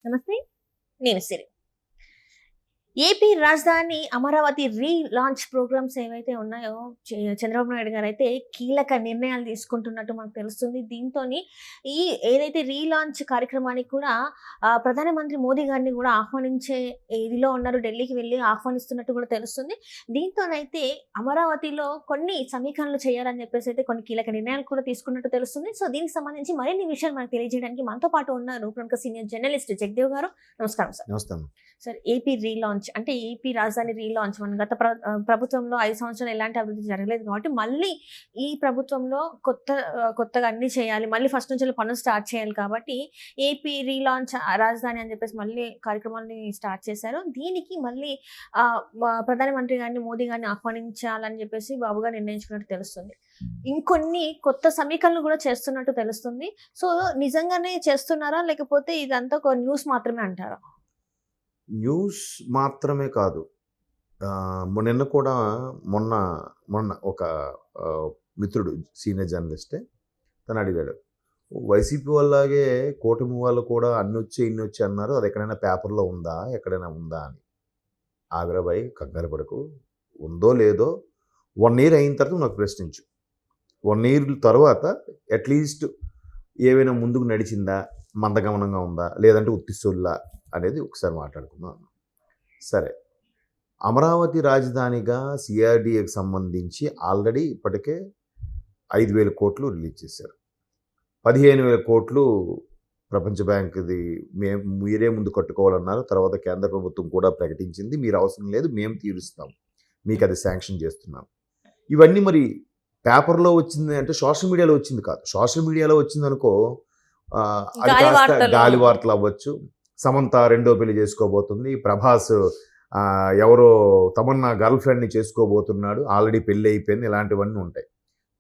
నమస్తే. నేను సిరి. ఏపీ రాజధాని అమరావతి రీలాంచ్ ప్రోగ్రామ్స్ ఏవైతే ఉన్నాయో చంద్రబాబు నాయుడు గారైతే కీలక నిర్ణయాలు తీసుకుంటున్నట్టు మనకు తెలుస్తుంది. దీంతోని ఈ ఏదైతే రీలాంచ్ కార్యక్రమానికి కూడా ప్రధానమంత్రి మోదీ గారిని కూడా ఆహ్వానించే ఇదిలో ఉన్నారు. ఢిల్లీకి వెళ్ళి ఆహ్వానిస్తున్నట్టు కూడా తెలుస్తుంది. దీంతోనైతే అమరావతిలో కొన్ని సమీకరణలు చేయాలని చెప్పేసి అయితే కొన్ని కీలక నిర్ణయాలు కూడా తీసుకున్నట్టు తెలుస్తుంది. సో దీనికి సంబంధించి మరిన్ని విషయాలు మనకు తెలియజేయడానికి మనతో పాటు ఉన్నారు ప్రముఖ సీనియర్ జర్నలిస్ట్ జగదేవ్ గారు. నమస్కారం సార్. నమస్తే సార్, ఏపీ రీలాంచ్ అంటే ఏపీ రాజధాని రీలాంచ్ మన గత ప్రభుత్వంలో 5 సంవత్సరాలు ఎలాంటి అభివృద్ధి జరగలేదు కాబట్టి మళ్ళీ ఈ ప్రభుత్వంలో కొత్తగా అన్ని చేయాలి, మళ్ళీ ఫస్ట్ నుంచి పనులు స్టార్ట్ చేయాలి కాబట్టి ఏపీ రీలాంచ్ రాజధాని అని చెప్పేసి మళ్ళీ కార్యక్రమాన్ని స్టార్ట్ చేశారు. దీనికి మళ్ళీ ప్రధానమంత్రి గారిని మోదీ గారిని ఆహ్వానించాలని చెప్పేసి బాబు గారు నిర్ణయించుకున్నట్టు తెలుస్తుంది. ఇంకొన్ని కొత్త సమీకరణలు కూడా చేస్తున్నట్టు తెలుస్తుంది. సో నిజంగానే చేస్తున్నారా లేకపోతే ఇదంతా ఒక న్యూస్ మాత్రమే అంటారా? న్యూస్ మాత్రమే కాదు, నిన్న కూడా మొన్న ఒక మిత్రుడు సీనియర్ జర్నలిస్టే తను అడిగాడు, వైసీపీ వాళ్ళలాగే కూటమి వాళ్ళు కూడా అన్ని వచ్చి అన్నారు, అది ఎక్కడైనా పేపర్లో ఉందా, ఎక్కడైనా ఉందా అని. ఆగ్రాబాయి కంగారు పడకు, ఉందో లేదో 1 year అయిన తర్వాత నాకు ప్రశ్నించు. 1 year తర్వాత అట్లీస్ట్ ఏవైనా ముందుకు నడిచిందా, మందగమనంగా ఉందా, లేదంటే ఉత్తిసొల్లా అనేది ఒకసారి మాట్లాడుకుందాం. సరే, అమరావతి రాజధానిగా సిఆర్డీఏకి సంబంధించి ఆల్రెడీ ఇప్పటికే 5,000 కోట్లు రిలీజ్ చేశారు. 15,000 కోట్లు ప్రపంచ బ్యాంకుది మీరే ముందు కట్టుకోవాలన్నారు. తర్వాత కేంద్ర ప్రభుత్వం కూడా ప్రకటించింది, మీరు అవసరం లేదు మేము తీరుస్తాం, మీకు అది శాంక్షన్ చేస్తున్నాం. ఇవన్నీ మరి పేపర్లో వచ్చింది అంటే సోషల్ మీడియాలో వచ్చింది కాదు. సోషల్ మీడియాలో వచ్చింది అనుకో, అది కాస్త గాలి వార్తలు అవ్వచ్చు. సమంత 2వ పెళ్లి చేసుకోబోతుంది, ప్రభాస్ ఎవరో తమన్నా గర్ల్ ఫ్రెండ్ని చేసుకోబోతున్నాడు, ఆల్రెడీ పెళ్ళి అయిపోయింది, ఇలాంటివన్నీ ఉంటాయి.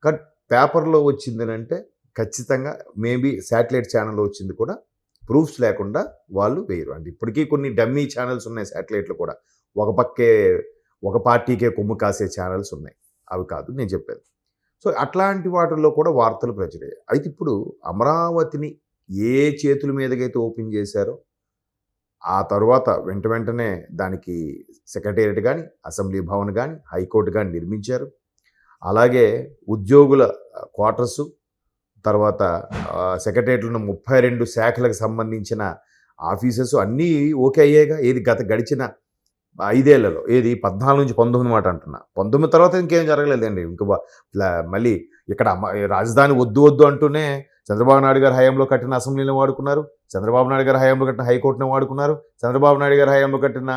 కట్ పేపర్లో వచ్చింది అంటే ఖచ్చితంగా మేబీ శాటిలైట్ ఛానల్లో వచ్చింది కూడా ప్రూఫ్స్ లేకుండా వాళ్ళు వేయరు. అంటే ఇప్పటికీ కొన్ని డమ్మీ ఛానల్స్ ఉన్నాయి శాటిలైట్లు కూడా, ఒక పార్టీకే కొమ్ము కాసే ఛానల్స్ ఉన్నాయి, అవి కాదు నేను చెప్పేది. సో అట్లాంటి వాటిల్లో కూడా వార్తలు ప్రచురయ్యాయి. అయితే ఇప్పుడు అమరావతిని ఏ చేతుల మీదకైతే ఓపెన్ చేశారో ఆ తర్వాత వెంటనే దానికి సెక్రటేరియట్ కానీ, అసెంబ్లీ భవన్ కానీ, హైకోర్టు కానీ నిర్మించారు. అలాగే ఉద్యోగుల క్వార్టర్సు, తర్వాత సెక్రటేరియట్లో ఉన్న 32 శాఖలకు సంబంధించిన ఆఫీసెస్ అన్నీ ఓకే అయ్యాయిగా. ఏది గడిచిన 5 ఏళ్లలో, ఏది 14 నుంచి 19 మాట అంటున్నా, 19 తర్వాత ఇంకేం జరగలేదండి. మళ్ళీ ఇక్కడ రాజధాని వద్దు అంటూనే చంద్రబాబు నాయుడు గారి హయాంలో కట్టిన అసెంబ్లీని వాడుకున్నారు, చంద్రబాబు నాయుడు గారి హయాంలో కట్టిన హైకోర్టునే వాడుకున్నారు, చంద్రబాబు నాయుడు గారి హయాంలో కట్టిన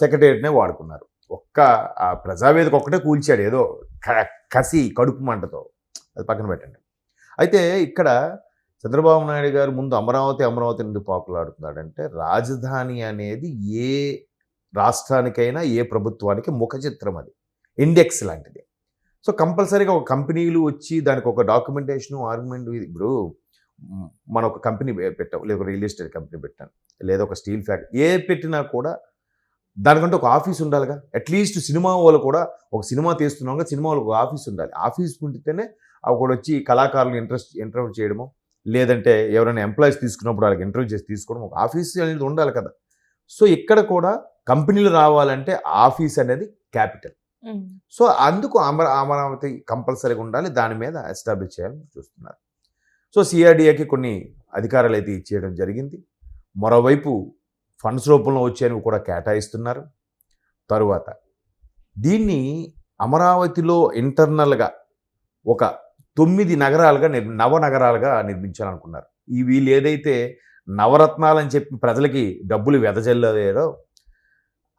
సెక్రటేరియట్నే వాడుకున్నారు. ప్రజావేదిక ఒక్కటే కూల్చాడు ఏదో కసి కడుపు మంటతో, అది పక్కన పెట్టండి. అయితే ఇక్కడ చంద్రబాబు నాయుడు గారు ముందు అమరావతి ఎందుకు పాకులాడుతున్నాడంటే, రాజధాని అనేది ఏ రాష్ట్రానికైనా ఏ ప్రభుత్వానికి ముఖ చిత్రం, అది ఇండెక్స్ లాంటిది. సో కంపల్సరీగా ఒక కంపెనీలు వచ్చి దానికి ఒక డాక్యుమెంటేషను ఆర్గ్యుమెంట్. ఇప్పుడు మన ఒక కంపెనీ పెట్టాం, లేదా రియల్ ఎస్టేట్ కంపెనీ పెట్టాను, లేదా ఒక స్టీల్ ఫ్యాక్టరీ పెట్టినా కూడా దానికంటే ఒక ఆఫీస్ ఉండాలిగా. అట్లీస్ట్ సినిమా వాళ్ళు కూడా ఒక సినిమా తీస్తున్నాం, సినిమా వాళ్ళకి ఒక ఆఫీస్ ఉండాలి. ఆఫీస్ ఉంటేనే అక్కడ వచ్చి కళాకారులు ఇంటర్వ్యూ చేయడము, లేదంటే ఎవరైనా ఎంప్లాయీస్ తీసుకున్నప్పుడు వాళ్ళకి ఇంటర్వ్యూ చేసి తీసుకోవడం, ఒక ఆఫీస్ అనేది ఉండాలి కదా. సో ఇక్కడ కూడా కంపెనీలు రావాలంటే ఆఫీస్ అనేది క్యాపిటల్. సో అందుకు అమరావతి కంపల్సరీగా ఉండాలి, దాని మీద ఎస్టాబ్లిష్ చేయాలని చూస్తున్నారు. సో సిఆర్డీఏకి కొన్ని అధికారాలు అయితే ఇచ్చేయడం జరిగింది. మరోవైపు ఫండ్స్ రూపంలో వచ్చేవి కూడా కేటాయిస్తున్నారు. తరువాత దీన్ని అమరావతిలో ఇంటర్నల్గా ఒక 9 నగరాలుగా నవనగరాలుగా నిర్మించాలనుకున్నారు. వీళ్ళు ఏదైతే నవరత్నాలని చెప్పి ప్రజలకి డబ్బులు వెదజల్లారో,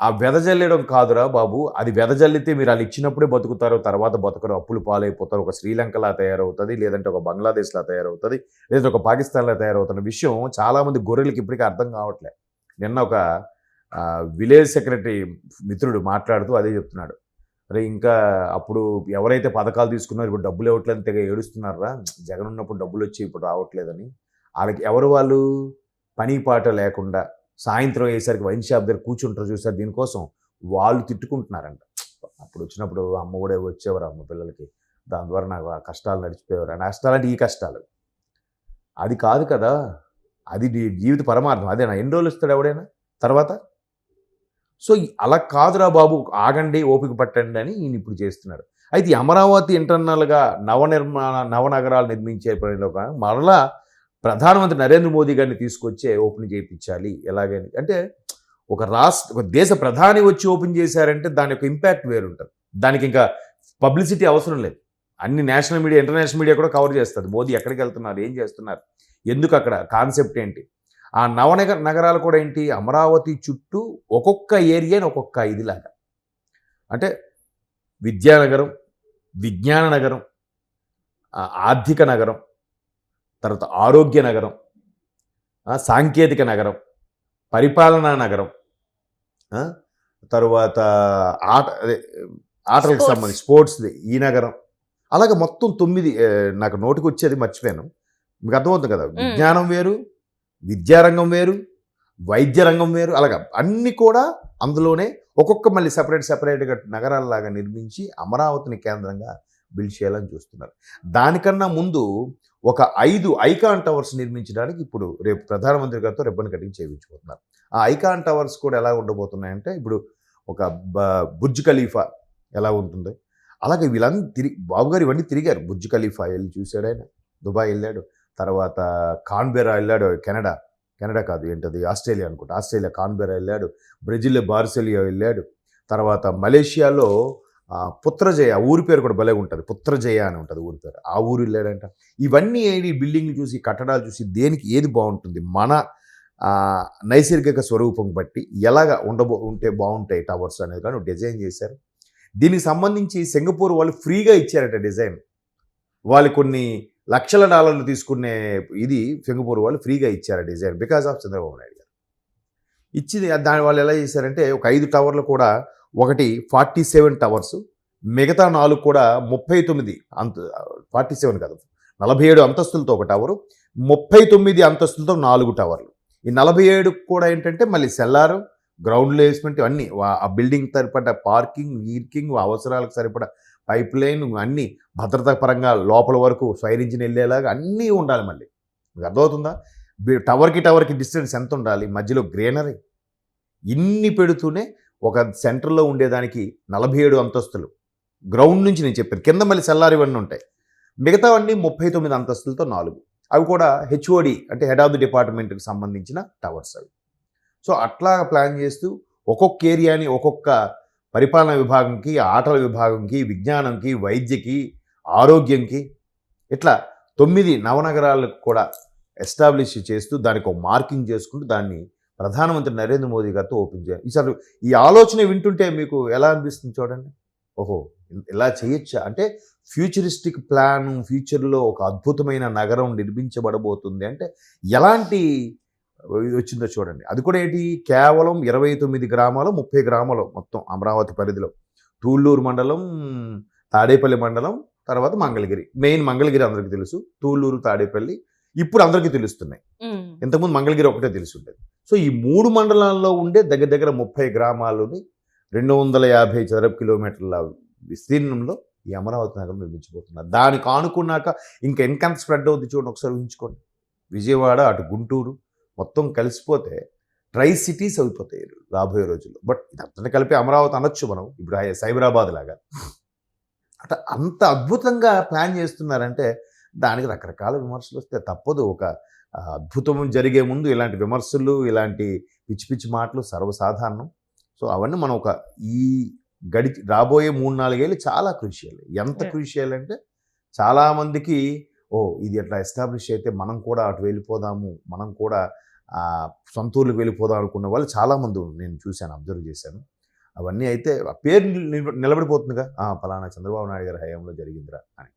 ఆ వెదజల్లడం కాదురా బాబు, అది వెదజల్లితే మీరు వాళ్ళు ఇచ్చినప్పుడే బతుకుతారు, తర్వాత బతుకరు, అప్పులు పాలైపోతారు, ఒక శ్రీలంకలా తయారవుతుంది, లేదంటే ఒక బంగ్లాదేశ్లా తయారవుతుంది, లేదంటే ఒక పాకిస్తాన్లా తయారవుతున్న విషయం చాలామంది గొర్రెలకి ఇప్పటికీ అర్థం కావట్లే. నిన్న ఒక విలేజ్ సెక్రటరీ మిత్రుడు మాట్లాడుతూ అదే చెప్తున్నాడు, అరే ఇంకా అప్పుడు ఎవరైతే పథకాలు తీసుకున్నారో ఇప్పుడు డబ్బులు ఇవ్వట్లేదు తెగ ఏడుస్తున్నారా, జగన్ ఉన్నప్పుడు డబ్బులు వచ్చి ఇప్పుడు రావట్లేదని. వాళ్ళకి ఎవరు వాళ్ళు పని పాట లేకుండా సాయంత్రం అయ్యేసరికి వైన్ షాప్ దగ్గర కూర్చుంటారు చూసారు, దీనికోసం వాళ్ళు తిట్టుకుంటున్నారంట. అప్పుడు వచ్చినప్పుడు అమ్మ కూడా వచ్చేవారు అమ్మ పిల్లలకి, దాని ద్వారా నాకు ఆ కష్టాలు నడిచిపోయేవారు. నష్టాలంటే ఈ కష్టాలు అది కాదు కదా. అది జీవిత పరమార్థం అదేనా, ఎన్ని రోజులు ఇస్తాడు ఎవడైనా తర్వాత. సో అలా కాదురా బాబు, ఆగండి, ఓపిక పట్టండి అని ఈయన ఇప్పుడు చేస్తున్నాడు. అయితే ఈ అమరావతి ఇంటర్నల్గా నవనగరాలు నిర్మించే పనిలో మరలా ప్రధానమంత్రి నరేంద్ర మోదీ గారిని తీసుకొచ్చే ఓపెన్ చేయించాలి ఎలాగని. అంటే ఒక దేశ ప్రధాని వచ్చి ఓపెన్ చేశారంటే దాని యొక్క ఇంపాక్ట్ వేరుంటుంది. దానికి ఇంకా పబ్లిసిటీ అవసరం లేదు. అన్ని నేషనల్ మీడియా, ఇంటర్నేషనల్ మీడియా కూడా కవర్ చేస్తుంది. మోదీ ఎక్కడికి వెళ్తున్నారు, ఏం చేస్తున్నారు, ఎందుకు అక్కడ, కాన్సెప్ట్ ఏంటి. ఆ నగరాలు కూడా ఏంటి, అమరావతి చుట్టూ ఒక్కొక్క ఏరియాని ఒక్కొక్క ఇదిలాగా. అంటే విద్యానగరం, విజ్ఞాన నగరం, ఆర్థిక నగరం, తర్వాత ఆరోగ్య నగరం, సాంకేతిక నగరం, పరిపాలనా నగరం, తరువాత ఆటలకు సంబంధించి స్పోర్ట్స్ది ఈ నగరం, అలాగే మొత్తం 9. నాకు నోటికి వచ్చేది మర్చిపోయాను, మీకు అర్థమవుతుంది కదా. విజ్ఞానం వేరు, విద్యారంగం వేరు, వైద్య రంగం వేరు, అలాగా అన్నీ కూడా అందులోనే ఒక్కొక్క మళ్ళీ సెపరేట్గా నగరాలలాగా నిర్మించి అమరావతిని కేంద్రంగా బిల్డ్ చేయాలని చూస్తున్నారు. దానికన్నా ముందు ఒక 5 ఐకాన్ టవర్స్ నిర్మించడానికి ఇప్పుడు రేపు ప్రధానమంత్రి గారితో రిబ్బన్ కటింగ్ చేయించుకుంటున్నారు. ఆ ఐకాన్ టవర్స్ కూడా ఎలా ఉండబోతున్నాయంటే, ఇప్పుడు ఒక బుర్జ్ ఖలీఫా ఎలా ఉంటుంది, అలాగే వీళ్ళందరూ బాబు గారు ఇవన్నీ తిరిగారు. బుర్జ్ ఖలీఫా వెళ్ళి చూశాడు ఆయన, దుబాయ్ వెళ్ళాడు, తర్వాత కాన్బెరా వెళ్ళాడు, కెనడా కాదు ఏంటది, ఆస్ట్రేలియా అనుకుంటా, ఆస్ట్రేలియా కాన్బెరా వెళ్ళాడు, బ్రెజిల్లో బార్సిలియా వెళ్ళాడు, తర్వాత మలేషియాలో పుత్రజయ ఊరి పేరు కూడా భలే ఉంటుంది, పుత్రజయ అని ఉంటుంది ఊరి పేరు, ఆ ఊరు వెళ్ళాడంట. ఇవన్నీ ఈ బిల్డింగ్లు చూసి, కట్టడాలు చూసి దేనికి ఏది బాగుంటుంది, మన నైసర్గిక స్వరూపం బట్టి ఎలాగ ఉంటే బాగుంటాయి టవర్స్ అనేది కానీ డిజైన్ చేశారు. దీనికి సంబంధించి సింగపూర్ వాళ్ళు ఫ్రీగా ఇచ్చారట డిజైన్. వాళ్ళు కొన్ని లక్షల డాలర్లు తీసుకునే ఇది సింగపూర్ వాళ్ళు ఫ్రీగా ఇచ్చారు design, because of Chandrababu Naidu గారు ఇచ్చింది. దాని వాళ్ళు ఎలా చేశారంటే, ఒక 5 టవర్లు కూడా, ఒకటి 47 టవర్స్, మిగతా 4 కూడా 39 47 కాదు 47 అంతస్తులతో ఒక టవరు, 39 అంతస్తులతో 4 టవర్లు. ఈ 47 కూడా ఏంటంటే మళ్ళీ సెల్లారు, గ్రౌండ్ లేస్మెంట్, అన్నీ ఆ బిల్డింగ్ సరిపడ్డ పార్కింగ్, వీర్కింగ్, అవసరాలకు సరిపడ పైప్ లైన్, అన్నీ భద్రతా పరంగా లోపల వరకు ఫైర్ ఇంజిన్ వెళ్ళేలాగా అన్నీ ఉండాలి. మళ్ళీ మీకు అర్థమవుతుందా, టవర్కి డిస్టెన్స్ ఎంత ఉండాలి, మధ్యలో గ్రీనరీ, ఇన్ని పెడుతూనే ఒక సెంటర్లో ఉండేదానికి 47 అంతస్తులు గ్రౌండ్ నుంచి నేను చెప్పాను, కింద మళ్ళీ సెల్లార్ ఇవన్నీ ఉంటాయి, మిగతావన్నీ 39 అంతస్తులతో 4, అవి కూడా హెచ్ఓడి అంటే హెడ్ ఆఫ్ ది డిపార్ట్మెంట్కి సంబంధించిన టవర్స్ అవి. సో అట్లా ప్లాన్ చేస్తూ ఒక్కొక్క ఏరియాని ఒక్కొక్క పరిపాలనా విభాగంకి, ఆటల విభాగంకి, విజ్ఞానంకి, వైద్యకి, ఆరోగ్యంకి, ఇట్లా 9 నవనగరాలకు కూడా ఎస్టాబ్లిష్ చేస్తూ దానికి ఒక మార్కింగ్ చేసుకుంటూ దాన్ని ప్రధానమంత్రి నరేంద్ర మోదీ గారితో ఓపెన్ చేయాలి. ఈసారి ఈ ఆలోచన వింటుంటే మీకు ఎలా అనిపిస్తుంది చూడండి, ఓహో ఇలా చేయొచ్చా అంటే, ఫ్యూచరిస్టిక్ ప్లాన్, ఫ్యూచర్లో ఒక అద్భుతమైన నగరం నిర్మించబడబోతుంది అంటే ఎలాంటి వచ్చిందో చూడండి. అది కూడా ఏంటి, కేవలం 29 గ్రామాలు, 30 గ్రామాలు మొత్తం అమరావతి పరిధిలో, తూళ్ళూరు మండలం, తాడేపల్లి మండలం, తర్వాత మంగళగిరి. మెయిన్ మంగళగిరి అందరికీ తెలుసు, తూళ్ళూరు, తాడేపల్లి ఇప్పుడు అందరికీ తెలుస్తున్నాయి, ఇంతకుముందు మంగళగిరి ఒకటే తెలిసి ఉండేది. సో ఈ 3 మండలాల్లో ఉండే దగ్గర 30 గ్రామాలని 250 చదరపు కిలోమీటర్ల విస్తీర్ణంలో ఈ అమరావతి నగరం నిర్మించబోతున్నారు. దానికి ఆనుకున్నాక ఇంకా ఎంకంత స్ప్రెడ్ అవుతుంది చూడండి, ఒకసారి ఊహించుకోండి. విజయవాడ అటు గుంటూరు మొత్తం కలిసిపోతే ట్రై సిటీస్ అయిపోతాయి రాబోయే రోజుల్లో. బట్ ఇదంతా కలిపి అమరావతి అనొచ్చు మనం, ఇప్పుడు సైబరాబాద్ లాగా. అంటే అంత అద్భుతంగా ప్లాన్ చేస్తున్నారంటే దానికి రకరకాల విమర్శలు వస్తే తప్పదు. ఒక అద్భుతం జరిగే ముందు ఇలాంటి విమర్శలు, ఇలాంటి పిచ్చి పిచ్చి మాటలు సర్వసాధారణం. సో అవన్నీ మనం ఈ రాబోయే 3-4 ఏళ్ళు చాలా క్రూషియల్. ఎంత క్రూషియల్ అంటే చాలామందికి ఇది అట్లా ఎస్టాబ్లిష్ అయితే మనం కూడా అటు వెళ్ళిపోదాము, మనం కూడా సొంతూరులకు వెళ్ళిపోదాం అనుకున్న వాళ్ళు చాలామంది నేను చూశాను, అబ్జర్వ్ చేశాను. అవన్నీ అయితే పేరు నిలబడిపోతుందిగా, పలానా చంద్రబాబు నాయుడు గారి హయాంలో జరిగిందిరా అని.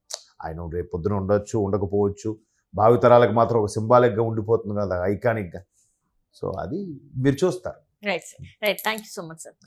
ఆయన రేపు పొద్దున ఉండొచ్చు, ఉండకపోవచ్చు, భావితరాలకు మాత్రం ఒక సింబాలిక్గా ఉండిపోతుంది కదా, ఐకానిక్గా. సో అది మీరు చూస్తారు. Right sir, right. Thank you so much sir.